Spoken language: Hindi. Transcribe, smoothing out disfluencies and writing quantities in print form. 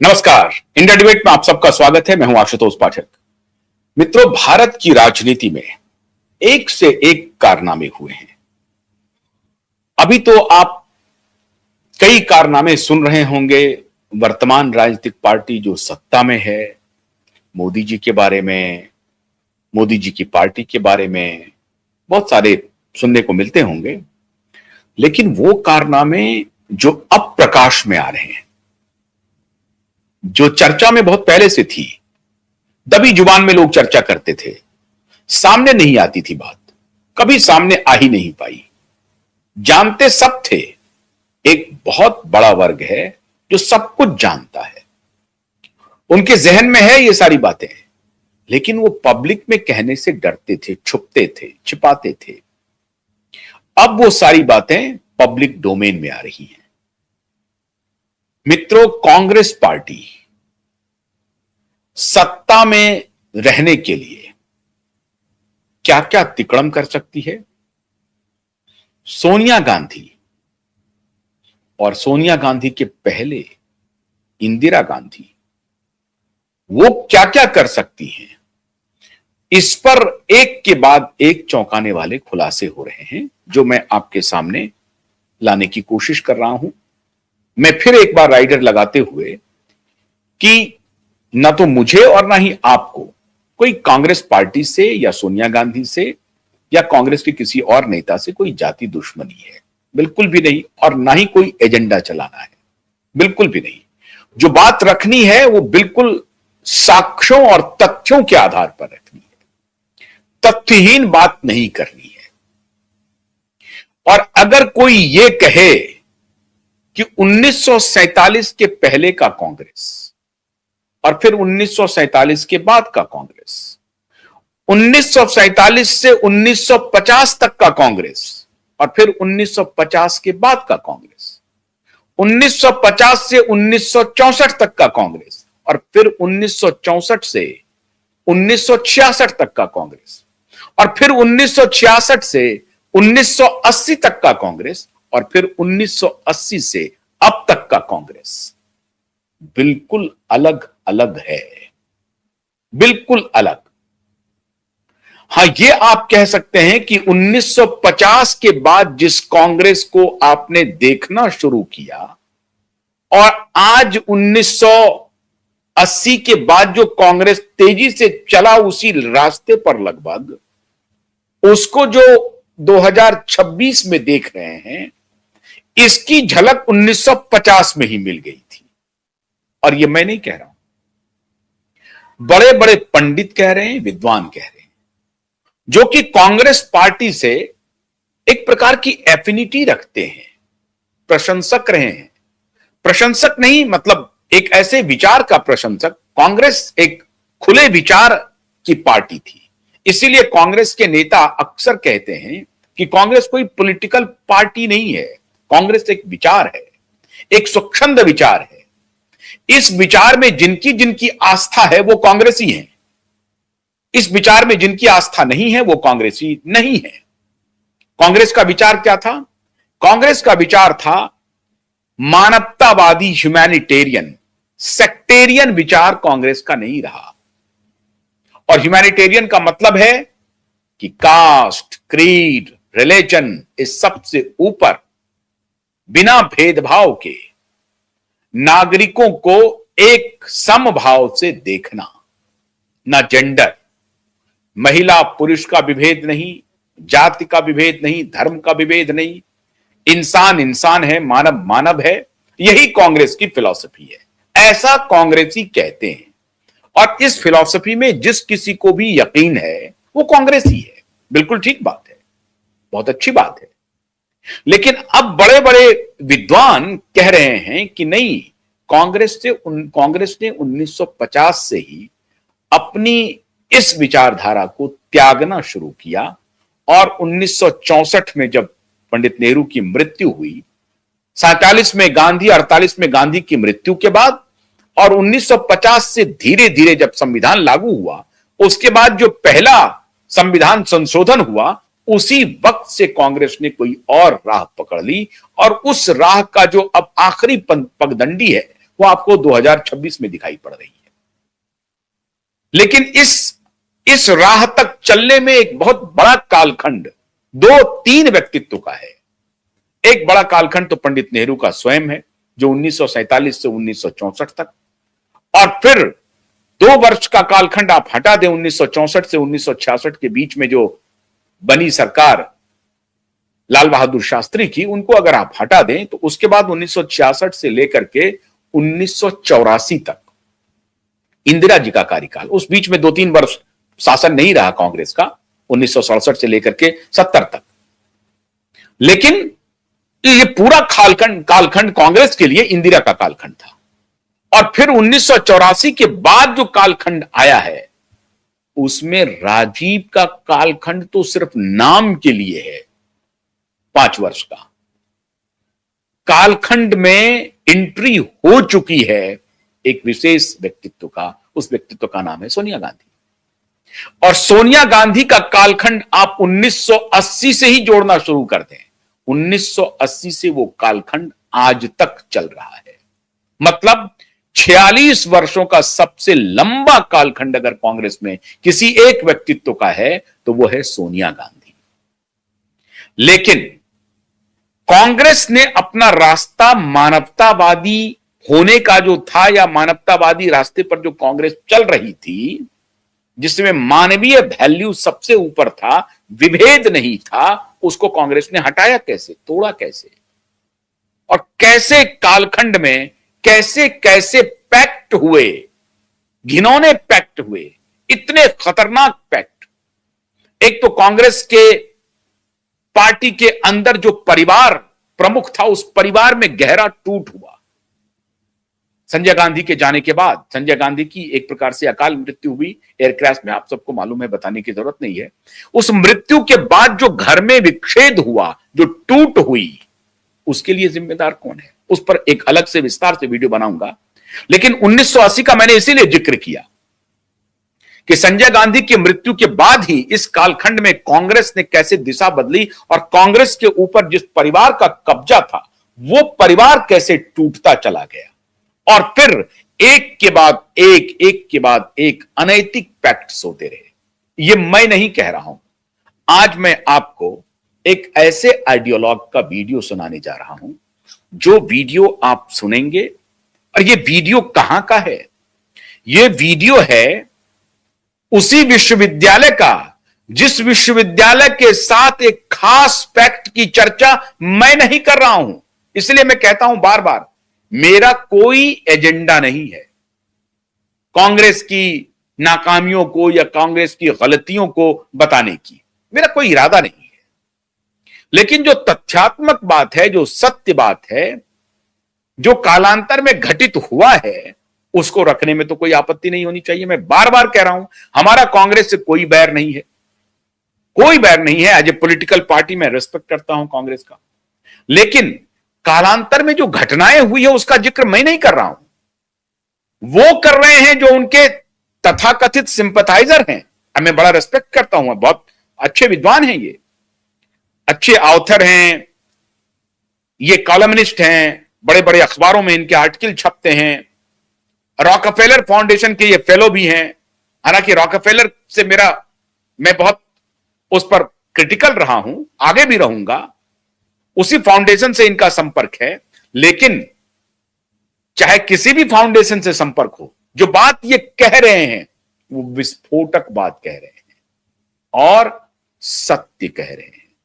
नमस्कार। इंडिया डिबेट में आप सबका स्वागत है। मैं हूं आशुतोष पाठक। मित्रों, भारत की राजनीति में एक से एक कारनामे हुए हैं। अभी तो आप कई कारनामे सुन रहे होंगे। वर्तमान राजनीतिक पार्टी जो सत्ता में है, मोदी जी के बारे में, मोदी जी की पार्टी के बारे में बहुत सारे सुनने को मिलते होंगे। लेकिन वो कारनामे जो अब प्रकाश में आ रहे हैं, जो चर्चा में बहुत पहले से थी, दबी जुबान में लोग चर्चा करते थे, सामने नहीं आती थी बात, कभी सामने आ ही नहीं पाई, जानते सब थे। एक बहुत बड़ा वर्ग है जो सब कुछ जानता है, उनके जहन में है ये सारी बातें, लेकिन वो पब्लिक में कहने से डरते थे, छुपते थे, छिपाते थे। अब वो सारी बातें पब्लिक डोमेन में आ रही हैं। मित्रों, कांग्रेस पार्टी सत्ता में रहने के लिए क्या क्या तिकड़म कर सकती है, सोनिया गांधी और सोनिया गांधी के पहले इंदिरा गांधी वो क्या क्या कर सकती हैं, इस पर एक के बाद एक चौंकाने वाले खुलासे हो रहे हैं, जो मैं आपके सामने लाने की कोशिश कर रहा हूं। मैं फिर एक बार राइडर लगाते हुए कि ना तो मुझे और ना ही आपको कोई कांग्रेस पार्टी से या सोनिया गांधी से या कांग्रेस के किसी और नेता से कोई जाति दुश्मनी है, बिल्कुल भी नहीं। और ना ही कोई एजेंडा चलाना है, बिल्कुल भी नहीं। जो बात रखनी है वो बिल्कुल साक्ष्यों और तथ्यों के आधार पर रखनी है, तथ्यहीन बात नहीं करनी है। और अगर कोई ये कहे कि 1947 के पहले का कांग्रेस और फिर 1947 के बाद का कांग्रेस, 1947 से 1950 तक का कांग्रेस और फिर 1950 के बाद का कांग्रेस, 1950 से 1964 तक का कांग्रेस और फिर 1964 से 1966 तक का कांग्रेस और फिर 1966 से 1980 तक का कांग्रेस और फिर 1980 से अब तक का कांग्रेस बिल्कुल अलग अलग है, बिल्कुल अलग। हां, ये आप कह सकते हैं कि 1950 के बाद जिस कांग्रेस को आपने देखना शुरू किया और आज 1980 के बाद जो कांग्रेस तेजी से चला उसी रास्ते पर लगभग, उसको जो 2026 में देख रहे हैं, इसकी झलक 1950 में ही मिल गई थी। और ये मैं नहीं कह रहा हूं, बड़े बड़े पंडित कह रहे हैं, विद्वान कह रहे हैं, जो कि कांग्रेस पार्टी से एक प्रकार की एफिनिटी रखते हैं, प्रशंसक रहे हैं। प्रशंसक नहीं मतलब एक ऐसे विचार का प्रशंसक। कांग्रेस एक खुले विचार की पार्टी थी, इसीलिए कांग्रेस के नेता अक्सर कहते हैं कि कांग्रेस कोई पॉलिटिकल पार्टी नहीं है, कांग्रेस एक विचार है, एक स्वच्छंद विचार है। इस विचार में जिनकी जिनकी आस्था है वो कांग्रेसी हैं, इस विचार में जिनकी आस्था नहीं है वो कांग्रेसी नहीं है। कांग्रेस का विचार क्या था? कांग्रेस का विचार था मानवतावादी, ह्यूमैनिटेरियन। सेक्टेरियन विचार कांग्रेस का नहीं रहा। और ह्यूमैनिटेरियन का मतलब है कि कास्ट, क्रीड, रिलीजन, इस सबसे ऊपर बिना भेदभाव के नागरिकों को एक समभाव से देखना। ना जेंडर, महिला पुरुष का विभेद नहीं, जाति का विभेद नहीं, धर्म का विभेद नहीं, इंसान इंसान है, मानव मानव है। यही कांग्रेस की फिलॉसफी है, ऐसा कांग्रेसी कहते हैं। और इस फिलॉसफी में जिस किसी को भी यकीन है वो कांग्रेसी है। बिल्कुल ठीक बात है, बहुत अच्छी बात है। लेकिन अब बड़े बड़े विद्वान कह रहे हैं कि नहीं, कांग्रेस ने 1950 से ही अपनी इस विचारधारा को त्यागना शुरू किया। और 1964 में जब पंडित नेहरू की मृत्यु हुई, 47 में गांधी, 48 में गांधी की मृत्यु के बाद और 1950 से धीरे धीरे जब संविधान लागू हुआ, उसके बाद जो पहला संविधान संशोधन हुआ, उसी वक्त से कांग्रेस ने कोई और राह पकड़ ली। और उस राह का जो अब आखिरी पगडंडी है वो आपको 2026 में दिखाई पड़ रही है। लेकिन इस राह तक चलने में एक बहुत बड़ा कालखंड दो तीन व्यक्तित्व का है। एक बड़ा कालखंड तो पंडित नेहरू का स्वयं है, जो 1947 से 1964 तक, और फिर 2 वर्ष का कालखंड आप हटा दें 1964 से 1966 के बीच में जो बनी सरकार लाल बहादुर शास्त्री की, उनको अगर आप हटा दें तो उसके बाद 1966 से लेकर के 1984 तक इंदिरा जी का कार्यकाल, उस बीच में 2-3 वर्ष शासन नहीं रहा कांग्रेस का, 1967 से लेकर के 70 तक। लेकिन ये पूरा कालखंड कांग्रेस के लिए इंदिरा का कालखंड था। और फिर 1984 के बाद जो कालखंड आया है, उसमें राजीव का कालखंड तो सिर्फ नाम के लिए है, 5 वर्ष का। कालखंड में एंट्री हो चुकी है एक विशेष व्यक्तित्व का, उस व्यक्तित्व का नाम है सोनिया गांधी। और सोनिया गांधी का कालखंड आप 1980 से ही जोड़ना शुरू कर दें, 1980 से वो कालखंड आज तक चल रहा है। मतलब 46 वर्षों का सबसे लंबा कालखंड अगर कांग्रेस में किसी एक व्यक्तित्व का है तो वो है सोनिया गांधी। लेकिन कांग्रेस ने अपना रास्ता मानवतावादी होने का जो था, या मानवतावादी रास्ते पर जो कांग्रेस चल रही थी, जिसमें मानवीय वैल्यू सबसे ऊपर था, विभेद नहीं था, उसको कांग्रेस ने हटाया कैसे, तोड़ा कैसे, और कैसे कालखंड में कैसे कैसे पैक्ट हुए, घिनौने पैक्ट हुए, इतने खतरनाक पैक्ट। एक तो कांग्रेस के पार्टी के अंदर जो परिवार प्रमुख था, उस परिवार में गहरा टूट हुआ संजय गांधी के जाने के बाद। संजय गांधी की एक प्रकार से अकाल मृत्यु हुई एयर क्रैश में, आप सबको मालूम है, बताने की जरूरत नहीं है। उस मृत्यु के बाद जो घर में विच्छेद हुआ, जो टूट हुई, उसके लिए जिम्मेदार कौन है, उस पर एक अलग से विस्तार से वीडियो बनाऊंगा। लेकिन 1980 का मैंने इसीलिए जिक्र किया कि संजय गांधी की मृत्यु के बाद ही इस कालखंड में कांग्रेस ने कैसे दिशा बदली, और कांग्रेस के ऊपर जिस परिवार का कब्जा था, वो परिवार कैसे टूटता चला गया, और फिर एक के बाद एक अनैतिक पैक्ट्स होते रहे। ये मैं नहीं कह रहा हूं, आज मैं आपको एक ऐसे आइडियोलॉग का वीडियो सुनाने जा रहा हूं, जो वीडियो आप सुनेंगे, और ये वीडियो कहां का है, ये वीडियो है उसी विश्वविद्यालय का जिस विश्वविद्यालय के साथ एक खास पैक्ट की चर्चा मैं नहीं कर रहा हूं। इसलिए मैं कहता हूं बार बार, मेरा कोई एजेंडा नहीं है कांग्रेस की नाकामियों को या कांग्रेस की गलतियों को बताने की, मेरा कोई इरादा नहीं है। लेकिन जो तथ्यात्मक बात है, जो सत्य बात है, जो कालांतर में घटित हुआ है, उसको रखने में तो कोई आपत्ति नहीं होनी चाहिए। मैं बार बार कह रहा हूं, हमारा कांग्रेस से कोई बैर नहीं है, कोई बैर नहीं है। एज ए पॉलिटिकल पार्टी मैं रेस्पेक्ट करता हूं कांग्रेस का, लेकिन कालांतर में जो घटनाएं हुई है उसका जिक्र मैं नहीं कर रहा हूं, वो कर रहे हैं जो उनके तथाकथित सिंपथाइजर हैं। मैं बड़ा रेस्पेक्ट करता हूं, बहुत अच्छे विद्वान हैं, ये अच्छे ऑथर हैं, ये कॉलमनिस्ट हैं, बड़े बड़े अखबारों में इनके आर्टिकल छपते हैं, रॉकफेलर फाउंडेशन के ये फेलो भी हैं। हालांकि रॉकफेलर से मैं बहुत उस पर क्रिटिकल रहा हूं, आगे भी रहूंगा, उसी फाउंडेशन से इनका संपर्क है। लेकिन चाहे किसी भी फाउंडेशन से संपर्क हो, जो बात ये कह रहे हैं वो विस्फोटक बात कह रहे हैं और सत्य कह रहे हैं।